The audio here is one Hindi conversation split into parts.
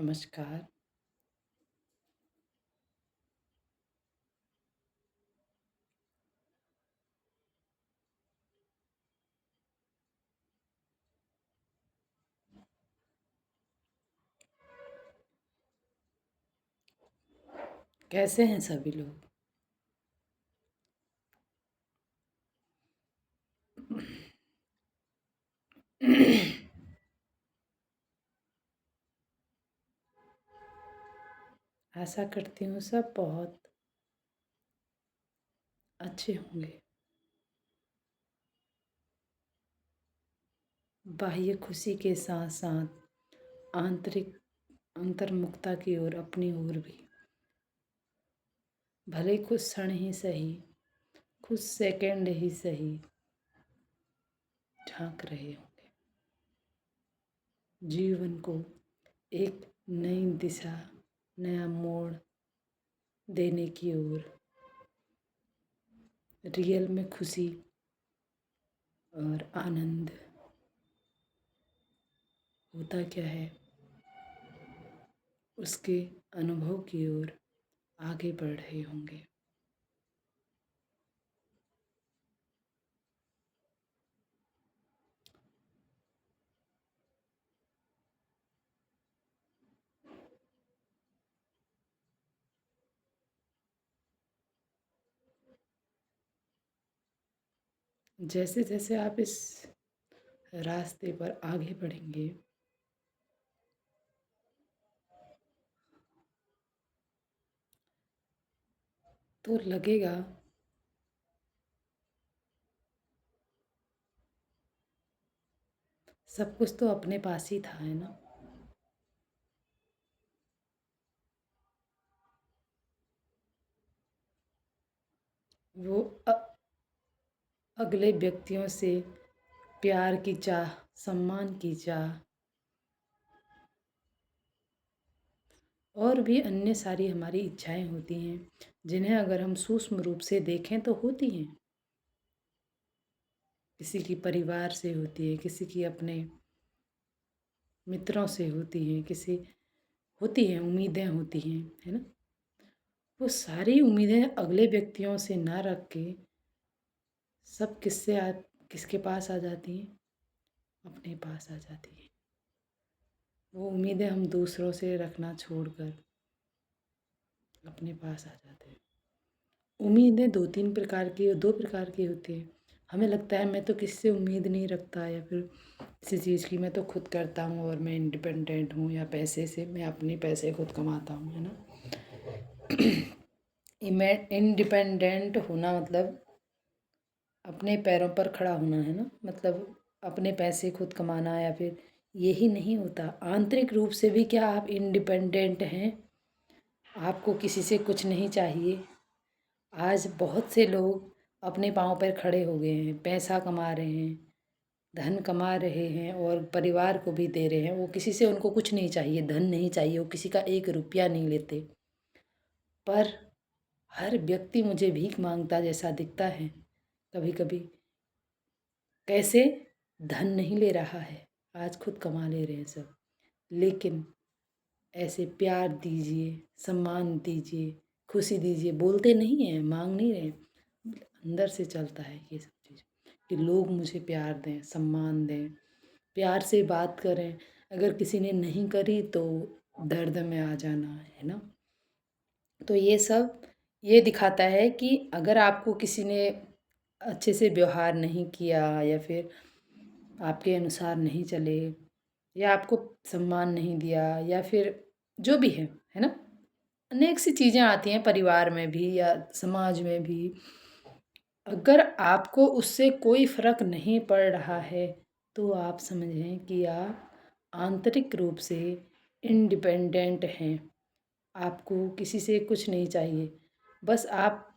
नमस्कार। कैसे हैं सभी लोग? आशा करती हूँ सब बहुत अच्छे होंगे। बाह्य खुशी के साथ साथ आंतरिक अंतर्मुखता की ओर अपनी ओर भी भले कुछ क्षण ही सही, कुछ सेकंड ही सही झांक रहे होंगे। जीवन को एक नई दिशा, नया मोड़ देने की ओर। रियल में खुशी और आनंद होता क्या है, उसके अनुभव की ओर आगे बढ़ रहे होंगे। जैसे जैसे आप इस रास्ते पर आगे बढ़ेंगे, तो लगेगा सब कुछ तो अपने पास ही था, है ना। वो अगले व्यक्तियों से प्यार की चाह, सम्मान की चाह और भी अन्य सारी हमारी इच्छाएं होती हैं, जिन्हें अगर हम सूक्ष्म रूप से देखें तो होती हैं। किसी की परिवार से होती है, किसी की अपने मित्रों से होती है, किसी होती हैं, उम्मीदें होती हैं, है ना। वो सारी उम्मीदें अगले व्यक्तियों से ना रख के सब किसके पास आ जाती हैं, अपने पास आ जाती हैं। वो उम्मीदें हम दूसरों से रखना छोड़कर अपने पास आ जाते हैं। उम्मीदें दो प्रकार की होती हैं। हमें लगता है मैं तो किसी से उम्मीद नहीं रखता, या फिर किसी चीज़ की, मैं तो खुद करता हूँ और मैं इंडिपेंडेंट हूँ, या पैसे से मैं अपने पैसे खुद कमाता हूँ, है ना। इंडिपेंडेंट होना मतलब अपने पैरों पर खड़ा होना, है ना। मतलब अपने पैसे खुद कमाना, या फिर यही नहीं होता। आंतरिक रूप से भी क्या आप इंडिपेंडेंट हैं? आपको किसी से कुछ नहीं चाहिए। आज बहुत से लोग अपने पाँव पर खड़े हो गए हैं, पैसा कमा रहे हैं, धन कमा रहे हैं और परिवार को भी दे रहे हैं। वो किसी से, उनको कुछ नहीं चाहिए, धन नहीं चाहिए, वो किसी का एक रुपया नहीं लेते। पर हर व्यक्ति मुझे भीख मांगता जैसा दिखता है कभी कभी। कैसे? धन नहीं ले रहा है, आज खुद कमा ले रहे हैं सब, लेकिन ऐसे प्यार दीजिए, सम्मान दीजिए, खुशी दीजिए, बोलते नहीं हैं, मांग नहीं रहे, अंदर से चलता है ये सब चीज़ कि लोग मुझे प्यार दें, सम्मान दें, प्यार से बात करें। अगर किसी ने नहीं करी तो दर्द में आ जाना, है ना। तो ये सब ये दिखाता है कि अगर आपको किसी ने अच्छे से व्यवहार नहीं किया, या फिर आपके अनुसार नहीं चले, या आपको सम्मान नहीं दिया, या फिर जो भी है ना। अनेक सी चीज़ें आती हैं परिवार में भी या समाज में भी। अगर आपको उससे कोई फ़र्क नहीं पड़ रहा है, तो आप समझें कि आप आंतरिक रूप से इंडिपेंडेंट हैं। आपको किसी से कुछ नहीं चाहिए। बस आप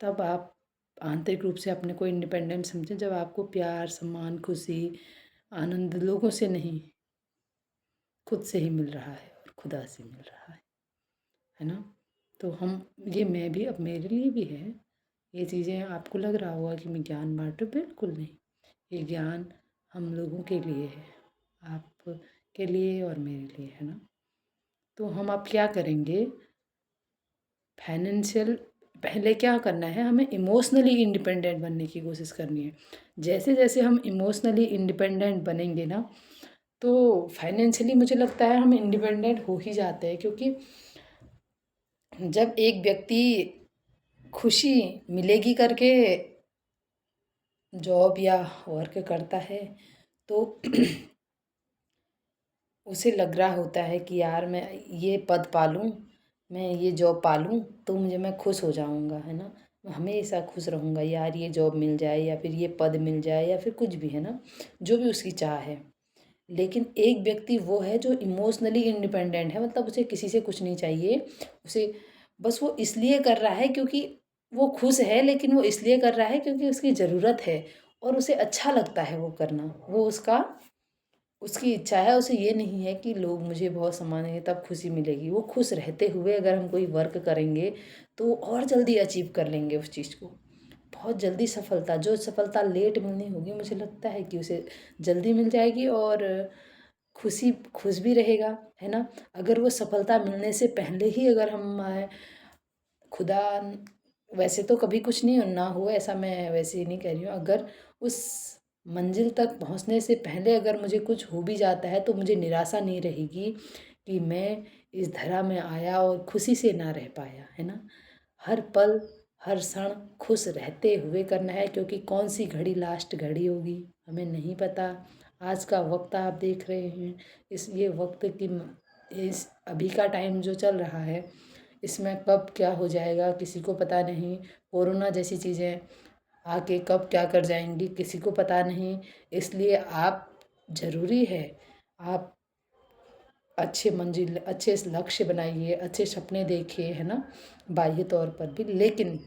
तब आप आंतरिक रूप से अपने को इंडिपेंडेंट समझें जब आपको प्यार, सम्मान, खुशी, आनंद लोगों से नहीं, खुद से ही मिल रहा है और खुदा से मिल रहा है ना। तो हम ये मैं भी, अब मेरे लिए भी है ये चीज़ें। आपको लग रहा होगा कि मैं ज्ञान बाँटूँ, बिल्कुल नहीं। ये ज्ञान हम लोगों के लिए है। आप के लिए और मेरे लिए, है ना। तो हम अब क्या करेंगे, फाइनेंशियल पहले क्या करना है, हमें इमोशनली इंडिपेंडेंट बनने की कोशिश करनी है। जैसे जैसे हम इमोशनली इंडिपेंडेंट बनेंगे ना, तो फाइनेंशियली मुझे लगता है हम इंडिपेंडेंट हो ही जाते हैं, क्योंकि जब एक व्यक्ति खुशी मिलेगी करके जॉब या वर्क करता है, तो उसे लग रहा होता है कि यार मैं ये पद पालूँ, मैं ये जॉब पालूँ तो मैं खुश हो जाऊँगा, है ना। मैं हमेशा खुश रहूँगा, यार ये जॉब मिल जाए या फिर ये पद मिल जाए या फिर कुछ भी, है ना, जो भी उसकी चाह है। लेकिन एक व्यक्ति वो है जो इमोशनली इंडिपेंडेंट है, मतलब उसे किसी से कुछ नहीं चाहिए। उसे बस वो इसलिए कर रहा है क्योंकि वो खुश है, लेकिन वो इसलिए कर रहा है क्योंकि उसकी ज़रूरत है और उसे अच्छा लगता है वो करना। वो उसकी इच्छा है, उसे ये नहीं है कि लोग मुझे बहुत सम्मानेंगे तब खुशी मिलेगी। वो खुश रहते हुए अगर हम कोई वर्क करेंगे तो और जल्दी अचीव कर लेंगे उस चीज़ को, बहुत जल्दी सफलता, जो सफलता लेट मिलनी होगी मुझे लगता है कि उसे जल्दी मिल जाएगी और खुश भी रहेगा, है ना। अगर वो सफलता मिलने से पहले ही अगर हम खुदा, वैसे तो कभी कुछ नहीं ना हो ऐसा, मैं वैसे ही नहीं कह रही हूँ, अगर उस मंजिल तक पहुँचने से पहले अगर मुझे कुछ हो भी जाता है तो मुझे निराशा नहीं रहेगी कि मैं इस धरा में आया और खुशी से ना रह पाया, है ना। हर पल हर क्षण खुश रहते हुए करना है, क्योंकि कौन सी घड़ी लास्ट घड़ी होगी हमें नहीं पता। आज का वक्त आप देख रहे हैं, इस ये वक्त की इस अभी का टाइम जो चल रहा है, इसमें कब क्या हो जाएगा किसी को पता नहीं। कोरोना जैसी चीज़ें आके कब क्या कर जाएंगी किसी को पता नहीं। इसलिए आप ज़रूरी है आप अच्छे मंजिल, अच्छे लक्ष्य बनाइए, अच्छे सपने देखिए, है ना, बाह्य तौर पर भी। लेकिन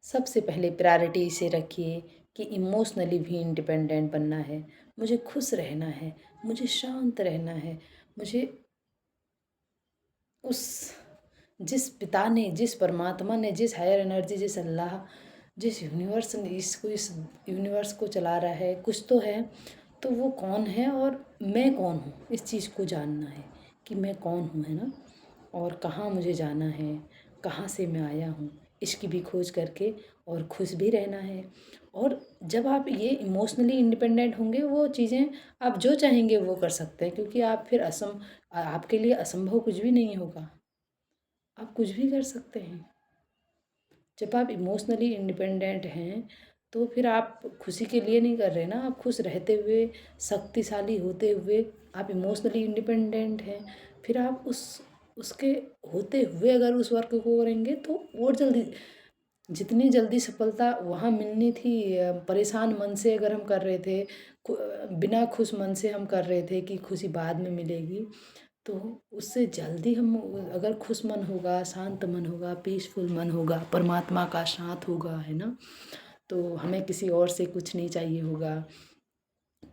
सबसे पहले प्रायोरिटी इसे रखिए कि इमोशनली भी इंडिपेंडेंट बनना है, मुझे खुश रहना है, मुझे शांत रहना है, मुझे उस जिस पिता ने, जिस परमात्मा ने, जिस हायर एनर्जी, जिस अल्लाह, जिस यूनिवर्स ने इस यूनिवर्स को चला रहा है, कुछ तो है, तो वो कौन है और मैं कौन हूँ, इस चीज़ को जानना है कि मैं कौन हूँ, है ना, और कहाँ मुझे जाना है, कहाँ से मैं आया हूँ, इसकी भी खोज करके और खुश भी रहना है। और जब आप ये इमोशनली इंडिपेंडेंट होंगे, वो चीज़ें आप जो चाहेंगे वो कर सकते हैं, क्योंकि आप फिर आपके लिए असंभव कुछ भी नहीं होगा, आप कुछ भी कर सकते हैं। जब आप इमोशनली इंडिपेंडेंट हैं तो फिर आप खुशी के लिए नहीं कर रहे ना, आप खुश रहते हुए, शक्तिशाली होते हुए आप इमोशनली इंडिपेंडेंट हैं। फिर आप उसके होते हुए अगर उस वर्क को करेंगे तो और जल्दी, जितनी जल्दी सफलता वहाँ मिलनी थी, परेशान मन से अगर हम कर रहे थे, बिना खुश मन से हम कर रहे थे कि खुशी बाद में मिलेगी, तो उससे जल्दी हम अगर खुश मन होगा, शांत मन होगा, पीसफुल मन होगा, परमात्मा का साथ होगा, है ना, तो हमें किसी और से कुछ नहीं चाहिए होगा,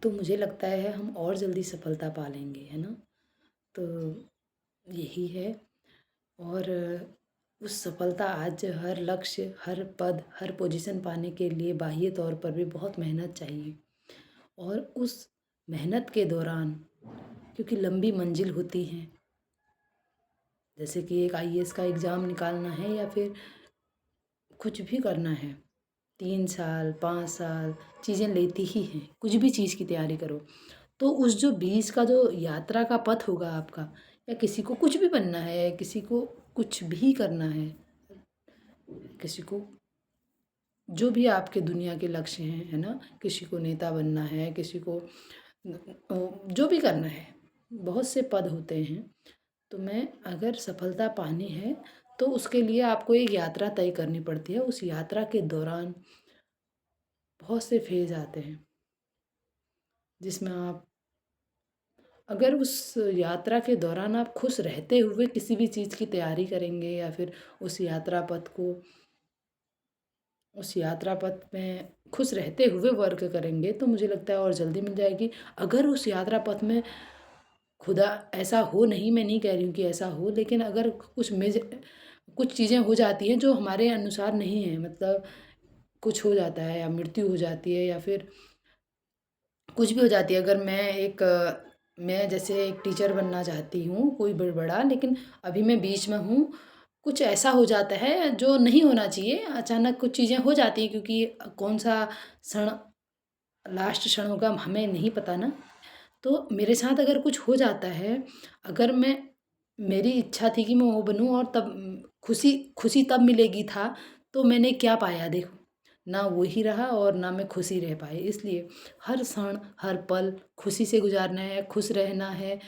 तो मुझे लगता है हम और जल्दी सफलता पा लेंगे, है ना। तो यही है। और उस सफलता, आज हर लक्ष्य, हर पद, हर पोजीशन पाने के लिए बाह्य तौर पर भी बहुत मेहनत चाहिए, और उस मेहनत के दौरान, क्योंकि लंबी मंजिल होती हैं, जैसे कि एक आईएएस का एग्ज़ाम निकालना है या फिर कुछ भी करना है, 3 साल 5 साल चीज़ें लेती ही हैं, कुछ भी चीज़ की तैयारी करो, तो उस जो बीच का जो यात्रा का पथ होगा आपका, या किसी को कुछ भी बनना है, किसी को कुछ भी करना है, किसी को जो भी आपके दुनिया के लक्ष्य हैं, है ना, किसी को नेता बनना है, किसी को जो भी करना है, बहुत से पद होते हैं। तो मैं अगर सफलता पानी है तो उसके लिए आपको एक यात्रा तय करनी पड़ती है। उस यात्रा के दौरान बहुत से फेज़ आते हैं, जिसमें आप अगर उस यात्रा के दौरान आप खुश रहते हुए किसी भी चीज़ की तैयारी करेंगे, या फिर उस यात्रा पथ को, उस यात्रा पथ में खुश रहते हुए वर्क करेंगे, तो मुझे लगता है और जल्दी मिल जाएगी। अगर उस यात्रा पथ में खुदा ऐसा हो नहीं, मैं नहीं कह रही हूँ कि ऐसा हो, लेकिन अगर कुछ चीज़ें हो जाती हैं जो हमारे अनुसार नहीं है, मतलब कुछ हो जाता है या मृत्यु हो जाती है या फिर कुछ भी हो जाती है। अगर मैं एक मैं जैसे एक टीचर बनना चाहती हूँ, कोई बड़ा, लेकिन अभी मैं बीच में हूँ। कुछ ऐसा हो जाता है जो नहीं होना चाहिए, अचानक कुछ चीज़ें हो जाती हैं, क्योंकि कौन-सा क्षण लास्ट क्षण होगा हमें नहीं पता ना। तो मेरे साथ अगर कुछ हो जाता है, अगर मेरी इच्छा थी कि मैं वो बनूँ, और तब खुशी खुशी तब मिलेगी था, तो मैंने क्या पाया देखो, ना वो ही रहा और ना मैं खुशी रह पाई। इसलिए हर क्षण, हर पल खुशी से गुज़ारना है, खुश रहना है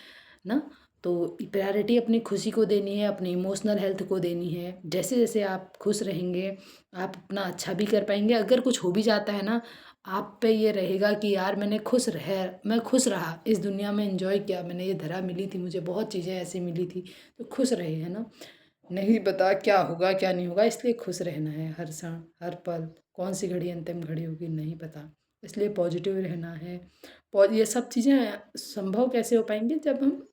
ना। तो प्रायोरिटी अपनी खुशी को देनी है, अपनी इमोशनल हेल्थ को देनी है। जैसे-जैसे आप खुश रहेंगे, आप अपना अच्छा भी कर पाएँगे। अगर कुछ हो भी जाता है ना, आप पे ये रहेगा कि यार मैं खुश रहा, इस दुनिया में एन्जॉय किया, मैंने ये धरा मिली थी, मुझे बहुत चीज़ें ऐसी मिली थी, तो खुश रहे, है ना? नहीं पता क्या होगा, क्या नहीं होगा, इसलिए खुश रहना है हर क्षण, हर पल। कौन-सी घड़ी अंतिम घड़ी होगी नहीं पता, इसलिए पॉज़िटिव रहना है। ये सब चीज़ें संभव कैसे हो पाएँगी, जब हम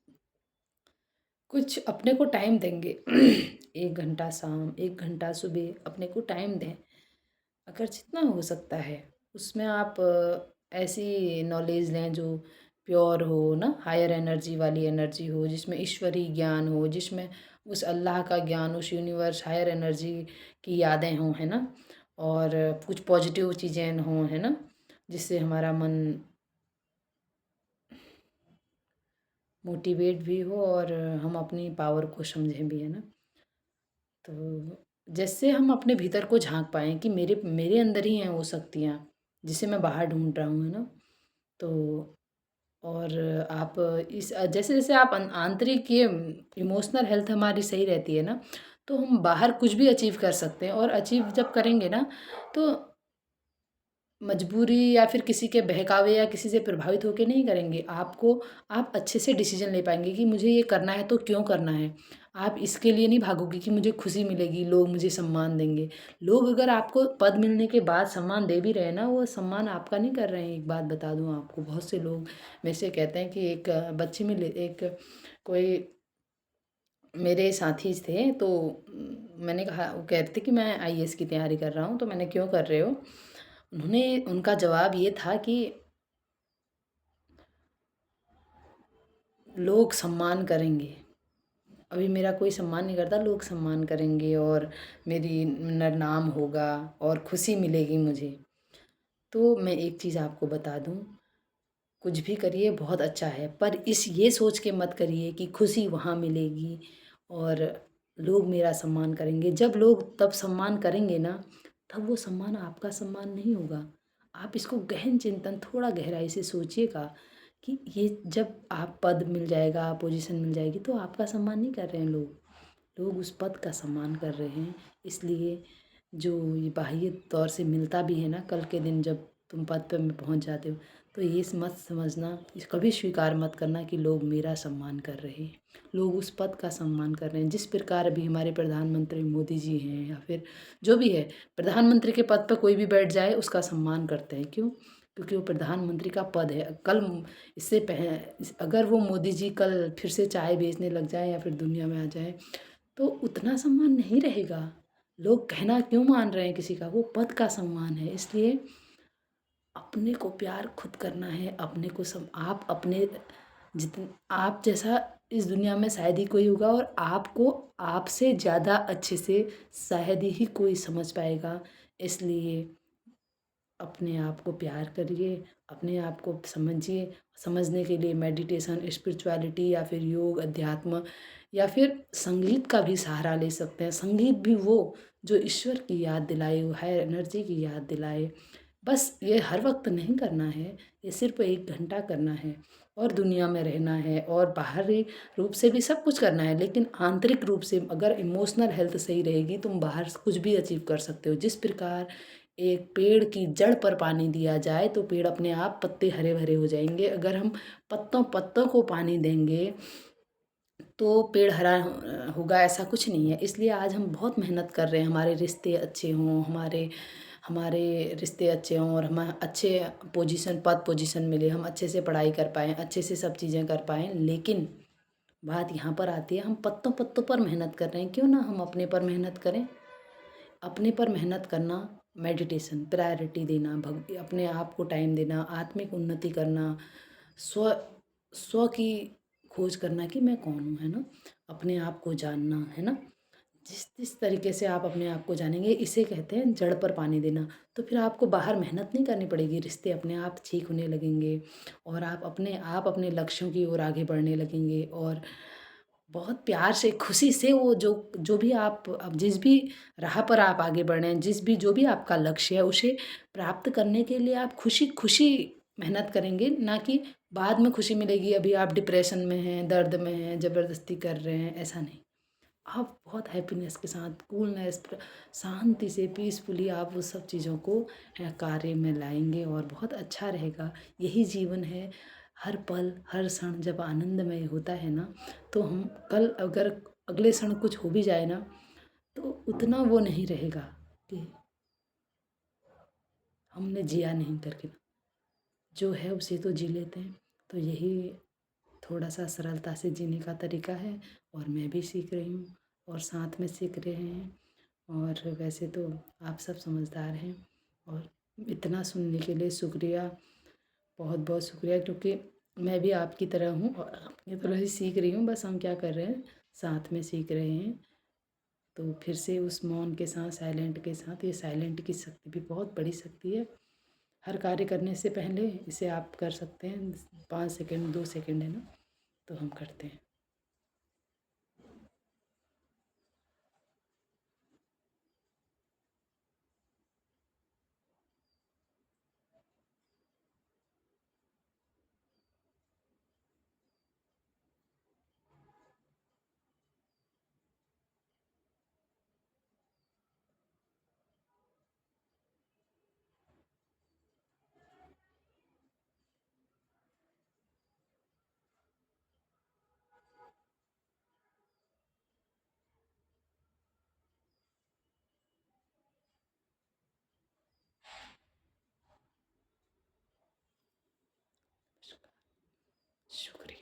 कुछ अपने को टाइम देंगे। 1 घंटा शाम, 1 घंटा सुबह अपने को टाइम दें। अगर जितना हो सकता है उसमें आप ऐसी नॉलेज लें जो प्योर हो ना, हायर एनर्जी वाली एनर्जी हो, जिसमें ईश्वरीय ज्ञान हो, जिसमें उस अल्लाह का ज्ञान, उस यूनिवर्स हायर एनर्जी की यादें हों, है ना। और कुछ पॉजिटिव चीज़ें हों, है ना, जिससे हमारा मन मोटिवेट भी हो और हम अपनी पावर को समझें भी, है ना। तो जैसे हम अपने भीतर को झाँक पाएँ कि मेरे मेरे अंदर ही हैं वो शक्तियाँ, जिसे मैं बाहर ढूँढ रहा हूँ, है ना। तो और आप जैसे-जैसे आप आंतरिक ये इमोशनल हेल्थ हमारी सही रहती है ना, तो हम बाहर कुछ भी अचीव कर सकते हैं, और अचीव जब करेंगे ना, तो मजबूरी या फिर किसी के बहकावे या किसी से प्रभावित होके नहीं करेंगे। आप अच्छे से डिसीज़न ले पाएँगे कि मुझे ये करना है तो क्यों करना है। आप इसके लिए नहीं भागोगे कि मुझे खुशी मिलेगी, लोग मुझे सम्मान देंगे। लोग अगर आपको पद मिलने के बाद सम्मान दे भी रहे हैं ना, वो सम्मान आपका नहीं कर रहे हैं। एक बात बता दूँ आपको, बहुत से लोग मेरे से कहते हैं कि एक बच्चे में ले एक कोई मेरे साथी थे, तो मैंने कहा, वो कह रहे थे कि मैं आईएएस की तैयारी कर रहा हूँ, तो मैंने क्यों कर रहे हो? उनका जवाब ये था कि लोग सम्मान करेंगे। अभी मेरा कोई सम्मान नहीं करता, लोग सम्मान करेंगे और मेरी नाम होगा और खुशी मिलेगी मुझे। तो मैं एक चीज़ आपको बता दूँ, कुछ भी करिए बहुत अच्छा है, पर ये सोच के मत करिए कि खुशी वहाँ मिलेगी और लोग मेरा सम्मान करेंगे। जब लोग तब सम्मान करेंगे ना, तब वो सम्मान आपका सम्मान नहीं होगा। आप इसको गहन चिंतन थोड़ा गहराई से सोचिएगा कि ये जब आप पद मिल जाएगा, पोजीशन मिल जाएगी, तो आपका सम्मान नहीं कर रहे हैं लोग। लोग उस पद का सम्मान कर रहे हैं। इसलिए जो ये बाह्य तौर से मिलता भी है ना, कल के दिन जब तुम पद पे में पहुँच जाते हो, तो ये मत समझना, कभी स्वीकार मत करना कि लोग मेरा सम्मान कर रहे हैं। लोग उस पद का सम्मान कर रहे हैं। जिस प्रकार अभी हमारे प्रधानमंत्री मोदी जी हैं, या फिर जो भी है, प्रधानमंत्री के पद पे कोई भी बैठ जाए उसका सम्मान करते हैं। क्यों? क्योंकि वो प्रधानमंत्री का पद है। कल इससे अगर वो मोदी जी कल फिर से चाय बेचने लग जाएँ या फिर दुनिया में आ जाएँ, तो उतना सम्मान नहीं रहेगा। लोग कहना क्यों मान रहे हैं किसी का? वो पद का सम्मान है। इसलिए अपने को प्यार खुद करना है, अपने को आप अपने आप जैसा इस दुनिया में शायद ही कोई होगा, और आपको आपसे ज़्यादा अच्छे से शायद ही कोई समझ पाएगा। इसलिए अपने आप को प्यार करिए, अपने आप को समझिए। समझने के लिए मेडिटेशन, स्पिरिचुअलिटी या फिर योग, अध्यात्म या फिर संगीत का भी सहारा ले सकते हैं। संगीत भी वो जो ईश्वर की याद दिलाए, वो हायर एनर्जी की याद दिलाए। बस ये हर वक़्त नहीं करना है, ये सिर्फ़ 1 घंटा करना है, और दुनिया में रहना है, और बाहरी रूप से भी सब कुछ करना है, लेकिन आंतरिक रूप से अगर इमोशनल हेल्थ सही रहेगी, तुम बाहर से कुछ भी अचीव कर सकते हो। जिस प्रकार एक पेड़ की जड़ पर पानी दिया जाए, तो पेड़ अपने आप पत्ते हरे-भरे हो जाएँगे। अगर हम पत्तों-पत्तों को पानी देंगे, तो पेड़ हरा होगा, ऐसा कुछ नहीं है। इसलिए आज हम बहुत मेहनत कर रहे हैं, हमारे रिश्ते अच्छे हों, हमारे हमारे रिश्ते अच्छे हों, और हमें अच्छे पोजीशन मिले, हम अच्छे से पढ़ाई कर पाएँ, अच्छे से सब चीज़ें कर पाएँ। लेकिन बात यहाँ पर आती है, हम पत्तों-पत्तों पर मेहनत कर रहे हैं, क्यों ना हम अपने पर मेहनत करें? अपने पर मेहनत करना, मेडिटेशन, प्रायोरिटी देना, अपने आप को टाइम देना, आत्मिक उन्नति करना, स्व स्व की खोज करना कि मैं कौन हूँ, है ना? अपने आप को जानना, है ना? जिस जिस तरीके से आप अपने आप को जानेंगे, इसे कहते हैं जड़ पर पानी देना। तो फिर आपको बाहर मेहनत नहीं करनी पड़ेगी, रिश्ते अपने आप ठीक होने लगेंगे और आप अपने लक्ष्यों की ओर आगे बढ़ने लगेंगे और बहुत प्यार से, खुशी से वो जो जो भी आप अब जिस भी राह पर आप आगे बढ़ रहे हैं, जो भी आपका लक्ष्य है, उसे प्राप्त करने के लिए आप खुशी-खुशी मेहनत करेंगे, ना कि बाद में खुशी मिलेगी, अभी आप डिप्रेशन में हैं, दर्द में हैं, ज़बरदस्ती कर रहे हैं, ऐसा नहीं। आप बहुत हैप्पीनेस के साथ, कूलनेस शांति से, पीसफुली आप उस सब चीज़ों को कार्य में लाएँगे और बहुत अच्छा रहेगा। यही जीवन है, हर पल, हर क्षण जब आनंदमय होता है ना, तो हम कल अगर अगले क्षण कुछ हो भी जाए ना, तो उतना वो नहीं रहेगा कि हमने जिया नहीं करके। जो है उसे तो जी लेते हैं। तो यही थोड़ा-सा सरलता से जीने का तरीका है और मैं भी सीख रही हूँ और साथ में सीख रहे हैं। और वैसे तो आप सब समझदार हैं और इतना सुनने के लिए शुक्रिया, बहुत-बहुत शुक्रिया, क्योंकि मैं भी आपकी तरह हूँ और आपकी तरह ही सीख रही हूँ। बस हम क्या कर रहे हैं, साथ में सीख रहे हैं। तो फिर से उस मौन के साथ, साइलेंट के साथ, ये साइलेंट की शक्ति भी बहुत बड़ी शक्ति है। हर कार्य करने से पहले इसे आप कर सकते हैं, 5 सेकंड, 2 सेकंड, है ना? तो हम करते हैं। शुक्रिया।